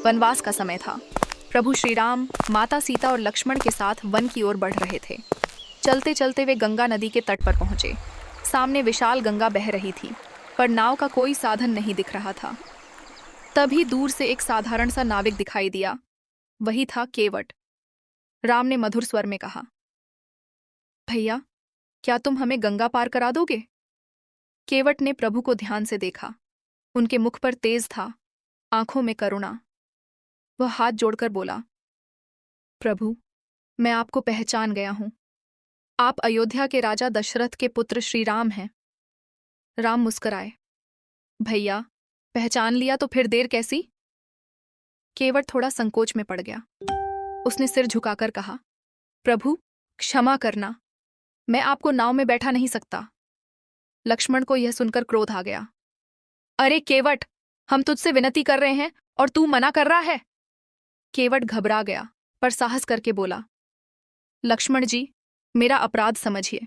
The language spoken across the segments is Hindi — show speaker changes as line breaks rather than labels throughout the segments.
वनवास का समय था। प्रभु श्री राम, माता सीता और लक्ष्मण के साथ वन की ओर बढ़ रहे थे। चलते चलते वे गंगा नदी के तट पर पहुंचे। सामने विशाल गंगा बह रही थी, पर नाव का कोई साधन नहीं दिख रहा था। तभी दूर से एक साधारण सा नाविक दिखाई दिया। वही था केवट। राम ने मधुर स्वर में कहा, भैया, क्या तुम हमें गंगा पार करा दोगे? केवट ने प्रभु को ध्यान से देखा। उनके मुख पर तेज था, आंखों में करुणा। वह हाथ जोड़कर बोला, प्रभु, मैं आपको पहचान गया हूं। आप अयोध्या के राजा दशरथ के पुत्र श्री राम हैं। राम मुस्कुराए। भैया, पहचान लिया तो फिर देर कैसी? केवट थोड़ा संकोच में पड़ गया। उसने सिर झुकाकर कहा, प्रभु, क्षमा करना, मैं आपको नाव में बैठा नहीं सकता। लक्ष्मण को यह सुनकर क्रोध आ गया। अरे केवट, हम तुझसे विनती कर रहे हैं और तू मना कर रहा है। केवट घबरा गया, पर साहस करके बोला, लक्ष्मण जी, मेरा अपराध समझिए।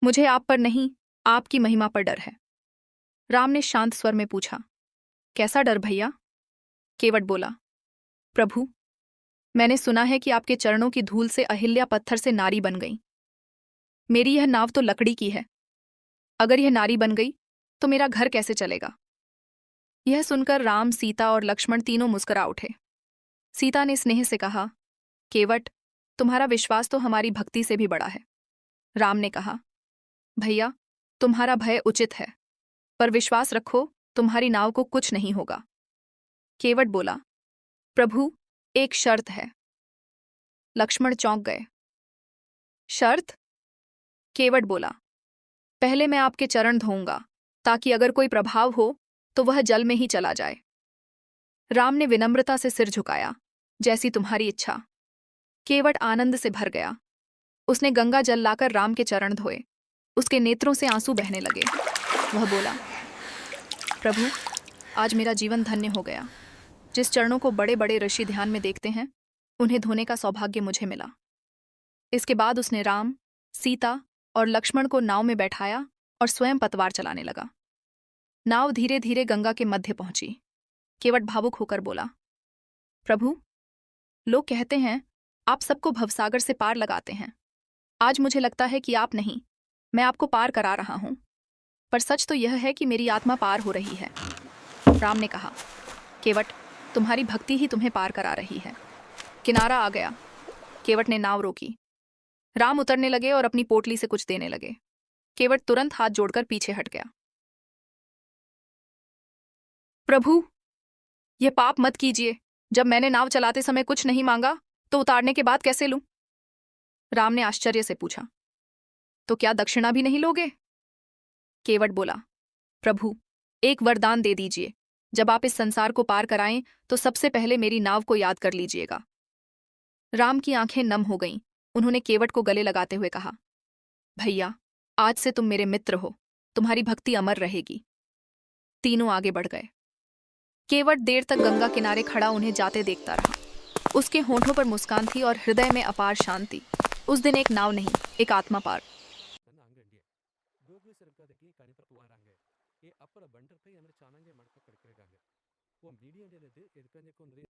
मुझे आप पर नहीं, आपकी महिमा पर डर है। राम ने शांत स्वर में पूछा, कैसा डर भैया? केवट बोला, प्रभु, मैंने सुना है कि आपके चरणों की धूल से अहिल्या पत्थर से नारी बन गई। मेरी यह नाव तो लकड़ी की है। अगर यह नारी बन गई तो मेरा घर कैसे चलेगा? यह सुनकर राम, सीता और लक्ष्मण तीनों मुस्कुरा उठे। सीता ने स्नेह से कहा, केवट, तुम्हारा विश्वास तो हमारी भक्ति से भी बड़ा है। राम ने कहा, भैया, तुम्हारा भय उचित है, पर विश्वास रखो, तुम्हारी नाव को कुछ नहीं होगा। केवट बोला, प्रभु, एक शर्त है। लक्ष्मण चौंक गए। शर्त? केवट बोला, पहले मैं आपके चरण धोऊंगा, ताकि अगर कोई प्रभाव हो तो वह जल में ही चला जाए। राम ने विनम्रता से सिर झुकाया, जैसी तुम्हारी इच्छा। केवट आनंद से भर गया। उसने गंगा जल लाकर राम के चरण धोए। उसके नेत्रों से आंसू बहने लगे। वह बोला, प्रभु, आज मेरा जीवन धन्य हो गया। जिस चरणों को बड़े बड़े ऋषि ध्यान में देखते हैं, उन्हें धोने का सौभाग्य मुझे मिला। इसके बाद उसने राम, सीता और लक्ष्मण को नाव में बैठाया और स्वयं पतवार चलाने लगा। नाव धीरे धीरे गंगा के मध्य पहुंची। केवट भावुक होकर बोला, प्रभु, लोग कहते हैं आप सबको भवसागर से पार लगाते हैं। आज मुझे लगता है कि आप नहीं, मैं आपको पार करा रहा हूं। पर सच तो यह है कि मेरी आत्मा पार हो रही है। राम ने कहा, केवट, तुम्हारी भक्ति ही तुम्हें पार करा रही है। किनारा आ गया। केवट ने नाव रोकी। राम उतरने लगे और अपनी पोटली से कुछ देने लगे। केवट तुरंत हाथ जोड़कर पीछे हट गया। प्रभु, यह पाप मत कीजिए। जब मैंने नाव चलाते समय कुछ नहीं मांगा, तो उतारने के बाद कैसे लूं? राम ने आश्चर्य से पूछा, तो क्या दक्षिणा भी नहीं लोगे? केवट बोला, प्रभु, एक वरदान दे दीजिए। जब आप इस संसार को पार कराएं तो सबसे पहले मेरी नाव को याद कर लीजिएगा। राम की आंखें नम हो गईं। उन्होंने केवट को गले लगाते हुए कहा, भैया, आज से तुम मेरे मित्र हो। तुम्हारी भक्ति अमर रहेगी। तीनों आगे बढ़ गए। केवट देर तक गंगा किनारे खड़ा उन्हें जाते देखता रहा। उसके होठों पर मुस्कान थी और हृदय में अपार शांति। उस दिन एक नाव नहीं, एक आत्मा पार।
ನನ್ನ ಅಂಗಡಿಗೆ ಗೂಗ್ಲಿ ಸರ್ಕಾರಕ್ಕೆ ಕನಿಪತ್ತು ವಾರಂಗೆ ಈ ಅಪ್ಪರ ಬಂಡರ್ ಪೈ ಅಂದ್ರೆ ಚಾನಂಗೆ ಮಾಡ್ಕೊ ಕಡ್ಕರೆಗಾಂಗೆ ಓ ಮೀಡಿಯಂ ಏನದು ಎದಕಂದ್ರೆ